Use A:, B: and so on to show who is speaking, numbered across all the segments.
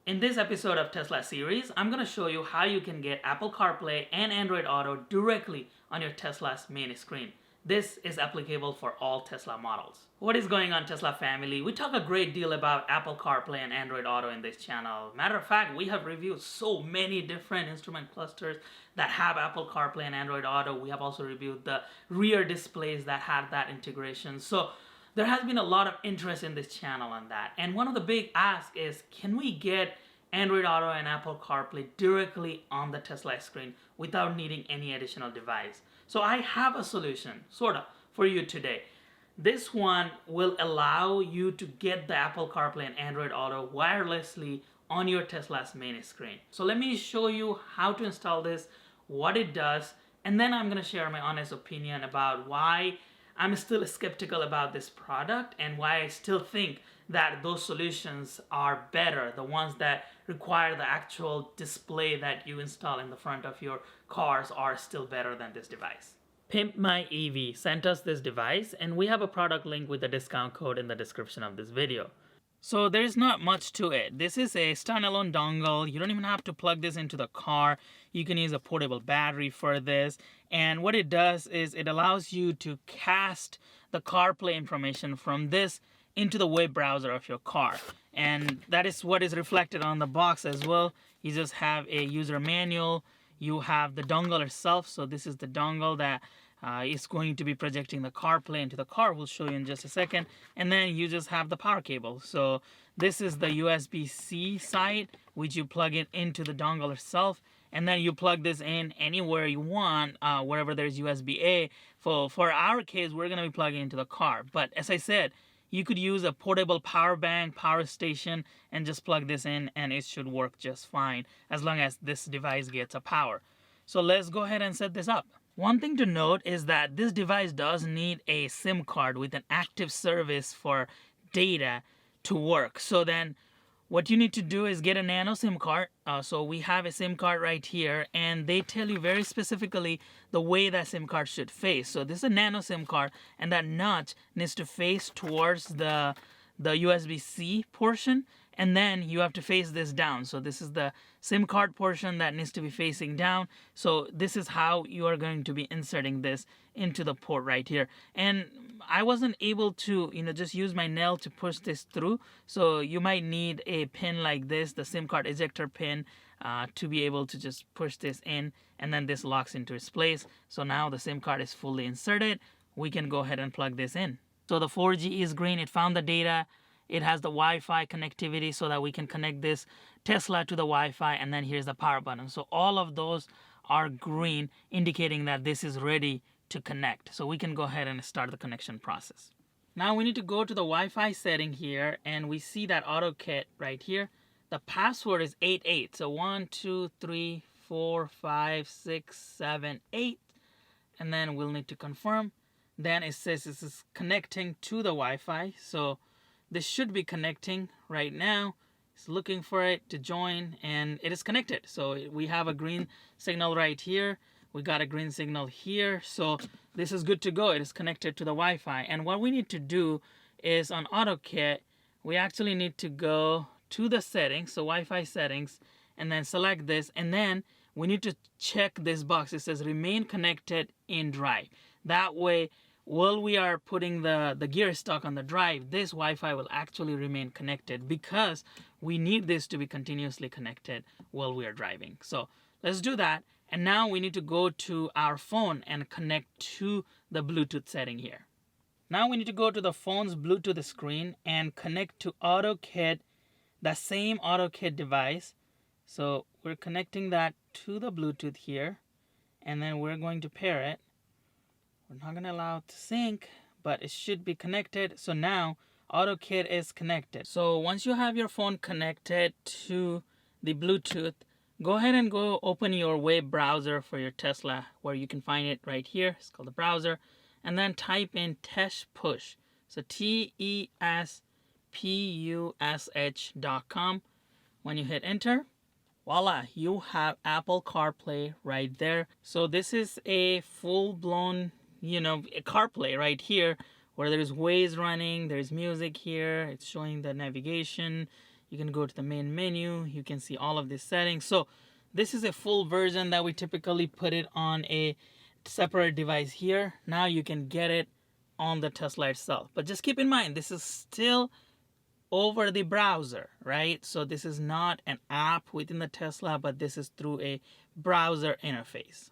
A: In this episode of Tesla series, I'm going to show you how you can get Apple CarPlay and Android Auto directly on your Tesla's main screen. This is applicable for all Tesla models. What is going on, Tesla family? We talk a great deal about Apple CarPlay and Android Auto in this channel. Matter of fact, we have reviewed so many different instrument clusters that have Apple CarPlay and Android Auto. We have also reviewed the rear displays that had that integration. So there has been a lot of interest in this channel on that. And one of the big asks is, can we get Android Auto and Apple CarPlay directly on the Tesla screen without needing any additional device? So I have a solution, sort of, for you today. This one will allow you to get the Apple CarPlay and Android Auto wirelessly on your Tesla's main screen. So let me show you how to install this, what it does, and then I'm going to share my honest opinion about why I'm still skeptical about this product and why I still think that those solutions are better, the ones that require the actual display that you install in the front of your cars are still better than this device. Pimp My EV sent us this device, and we have a product link with a discount code in the description of this video. So there's not much to it. This is a standalone dongle. You don't even have to plug this into the car. You can use a portable battery for this. And what it does is it allows you to cast the CarPlay information from this into the web browser of your car. And that is what is reflected on the box as well. You just have a user manual. You have the dongle itself. So this is the dongle that is going to be projecting the CarPlay into the car. We'll show you in just a second. And then you just have the power cable. So this is the USB-C side, which you plug it into the dongle itself. And then you plug this in anywhere you want, wherever there's USB-A. For our case, we're going to be plugging into the car. But as I said, you could use a portable power bank, power station, and just plug this in, and it should work just fine as long as this device gets a power. So let's go ahead and set this up. One thing to note is that this device does need a SIM card with an active service for data to work. So then what you need to do is get a nano SIM card. So we have a SIM card right here, and they tell you very specifically the way that SIM card should face. So this is a nano SIM card, and that notch needs to face towards the USB-C portion, and then you have to face this down. So this is the SIM card portion that needs to be facing down. So this is how you are going to be inserting this into the port right here. And I wasn't able to, just use my nail to push this through. So you might need a pin like this, the SIM card ejector pin, to be able to just push this in, and then this locks into its place. So now the SIM card is fully inserted. We can go ahead and plug this in. So the 4G is green. It found the data. It has the Wi-Fi connectivity so that we can connect this Tesla to the Wi-Fi, and then here's the power button. So all of those are green, indicating that this is ready to connect. So we can go ahead and start the connection process. Now we need to go to the Wi-Fi setting here, and we see that AutoKit right here. The password is 88. So 1, 2, 3, 4, 5, 6, 7, 8. And then we'll need to confirm. Then it says this is connecting to the Wi-Fi. So this should be connecting right now. It's looking for it to join, and it is connected. So we have a green signal right here. We got a green signal here. So this is good to go. It is connected to the Wi-Fi. And what we need to do is on AutoKit, we actually need to go to the settings, so Wi-Fi settings, and then select this. And then we need to check this box. It says remain connected in drive. That way, while we are putting the gear stock on the drive, this Wi-Fi will actually remain connected because we need this to be continuously connected while we are driving. So let's do that. And now we need to go to our phone and connect to the Bluetooth setting here. Now we need to go to the phone's Bluetooth screen and connect to AutoKit, the same AutoKit device. So we're connecting that to the Bluetooth here, and then we're going to pair it. We're not going to allow it to sync, but it should be connected. So now AutoKit is connected. So once you have your phone connected to the Bluetooth, go ahead and go open your web browser for your Tesla, where you can find it right here. It's called the browser. And then type in TESPUSH. So TESPUSH.com. When you hit enter, voila, you have Apple CarPlay right there. So this is a full-blown a CarPlay right here, where there's Waze running, there's music here, it's showing the navigation, You can go to the main menu. You can see all of these settings. So this is a full version that we typically put it on a separate device here. Now you can get it on the Tesla itself. But just keep in mind, this is still over the browser, right? So this is not an app within the Tesla, but this is through a browser interface.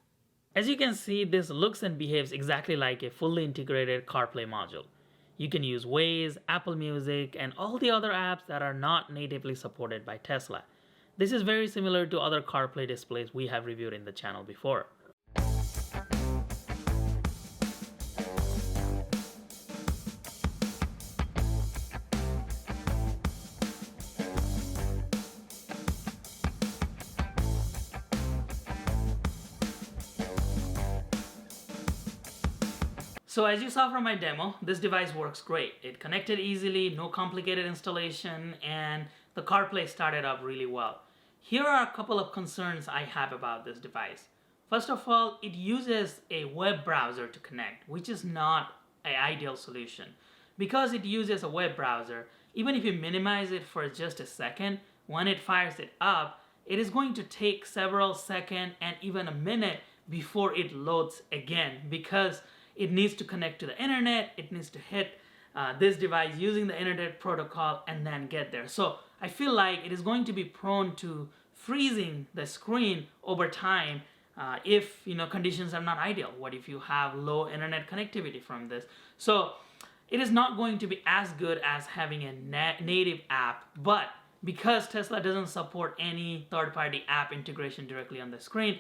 A: As you can see, this looks and behaves exactly like a fully integrated CarPlay module. You can use Waze, Apple Music, and all the other apps that are not natively supported by Tesla. This is very similar to other CarPlay displays we have reviewed in the channel before. So as you saw from my demo, this device works great. It connected easily, no complicated installation, and the CarPlay started up really well. Here are a couple of concerns I have about this device. First of all, it uses a web browser to connect, which is not an ideal solution. Because it uses a web browser, even if you minimize it for just a second, when it fires it up, it is going to take several seconds and even a minute before it loads again, because it needs to connect to the internet, it needs to hit this device using the internet protocol and then get there. So I feel like it is going to be prone to freezing the screen over time if conditions are not ideal. What if you have low internet connectivity from this? So it is not going to be as good as having a native app, but because Tesla doesn't support any third-party app integration directly on the screen,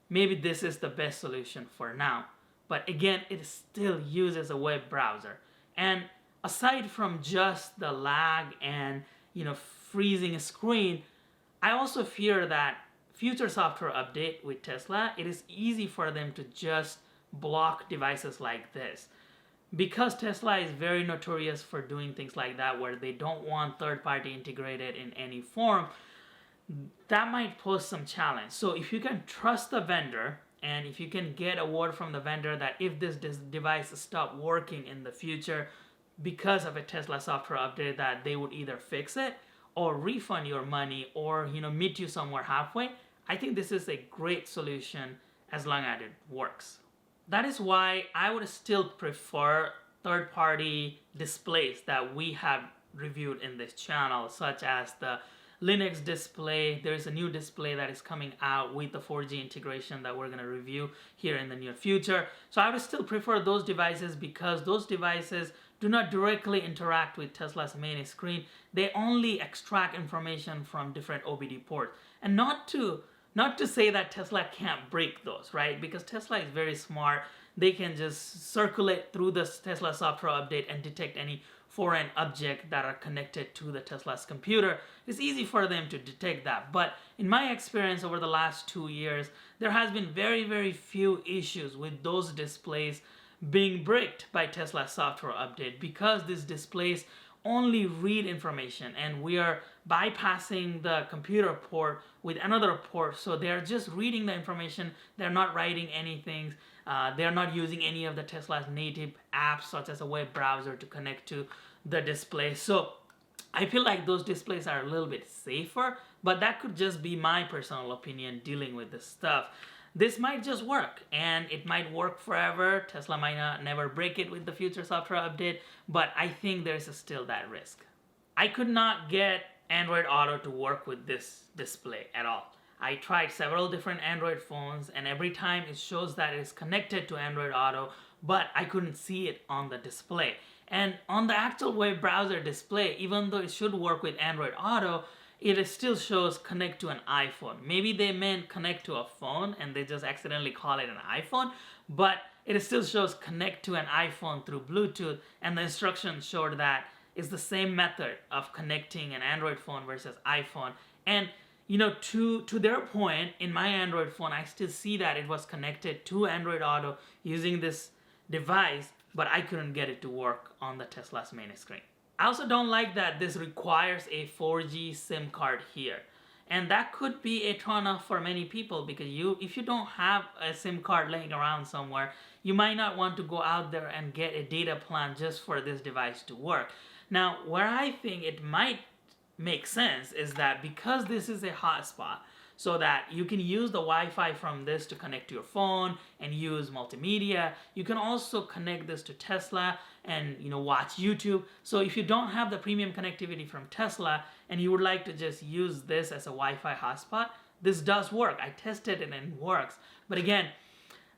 A: maybe this is the best solution for now. But again, it still uses a web browser. And aside from just the lag and freezing a screen, I also fear that future software update with Tesla, it is easy for them to just block devices like this. Because Tesla is very notorious for doing things like that, where they don't want third-party integrated in any form, that might pose some challenge. So if you can trust the vendor, and if you can get a word from the vendor that if this device stops working in the future because of a Tesla software update, that they would either fix it or refund your money or meet you somewhere halfway, I think this is a great solution as long as it works. That is why I would still prefer third-party displays that we have reviewed in this channel, such as the Linux display. There's a new display that is coming out with the 4G integration that we're going to review here in the near future. So I would still prefer those devices because those devices do not directly interact with Tesla's main screen. They only extract information from different OBD ports. And not to say that Tesla can't break those, right? Because Tesla is very smart. They can just circulate through the Tesla software update and detect any foreign object that are connected to the Tesla's computer. It's easy for them to detect that. But in my experience over the last 2 years, there has been very, very few issues with those displays being bricked by Tesla's software update because these displays only read information and we are bypassing the computer port with another port. So they're just reading the information. They're not writing anything. They're not using any of the Tesla's native apps such as a web browser to connect to the display. So I feel like those displays are a little bit safer, but that could just be my personal opinion dealing with this stuff. This might just work and it might work forever. Tesla might never break it with the future software update, but I think there's still that risk. I could not get Android Auto to work with this display at all. I tried several different Android phones and every time it shows that it's connected to Android Auto, but I couldn't see it on the display. And on the actual web browser display, even though it should work with Android Auto, it still shows connect to an iPhone. Maybe they meant connect to a phone and they just accidentally call it an iPhone, but it still shows connect to an iPhone through Bluetooth, and the instructions showed that it's the same method of connecting an Android phone versus iPhone. And to their point, in my Android phone, I still see that it was connected to Android Auto using this device, but I couldn't get it to work on the Tesla's main screen. I also don't like that this requires a 4G SIM card here. And that could be a turn-off for many people because if you don't have a SIM card laying around somewhere, you might not want to go out there and get a data plan just for this device to work. Now, where I think it might makes sense is that because this is a hotspot, so that you can use the Wi-Fi from this to connect to your phone and use multimedia. You can also connect this to Tesla and watch YouTube. So if you don't have the premium connectivity from Tesla and you would like to just use this as a Wi-Fi hotspot, this does work. I tested it and it works. But again,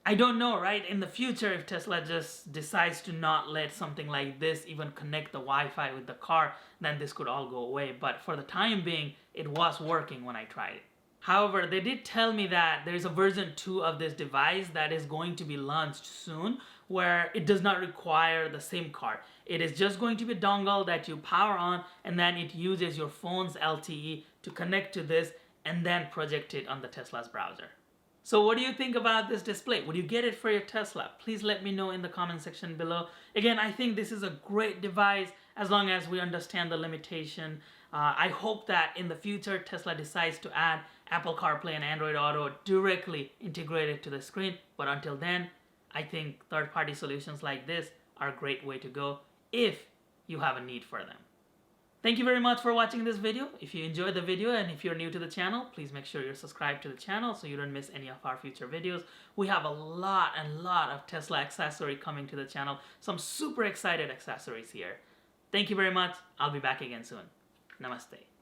A: I don't know, right? In the future, if Tesla just decides to not let something like this even connect the Wi-Fi with the car, then this could all go away. But for the time being, it was working when I tried it. However, they did tell me that there's a version 2 of this device that is going to be launched soon, where it does not require the SIM card. It is just going to be a dongle that you power on, and then it uses your phone's LTE to connect to this and then project it on the Tesla's browser. So what do you think about this display? Would you get it for your Tesla? Please let me know in the comment section below. Again, I think this is a great device as long as we understand the limitation. I hope that in the future Tesla decides to add Apple CarPlay and Android Auto directly integrated to the screen. But until then, I think third-party solutions like this are a great way to go if you have a need for them. Thank you very much for watching this video. If you enjoyed the video and if you're new to the channel, please make sure you're subscribed to the channel so you don't miss any of our future videos. We have a lot of Tesla accessory coming to the channel. Some super excited accessories here. Thank you very much. I'll be back again soon. Namaste.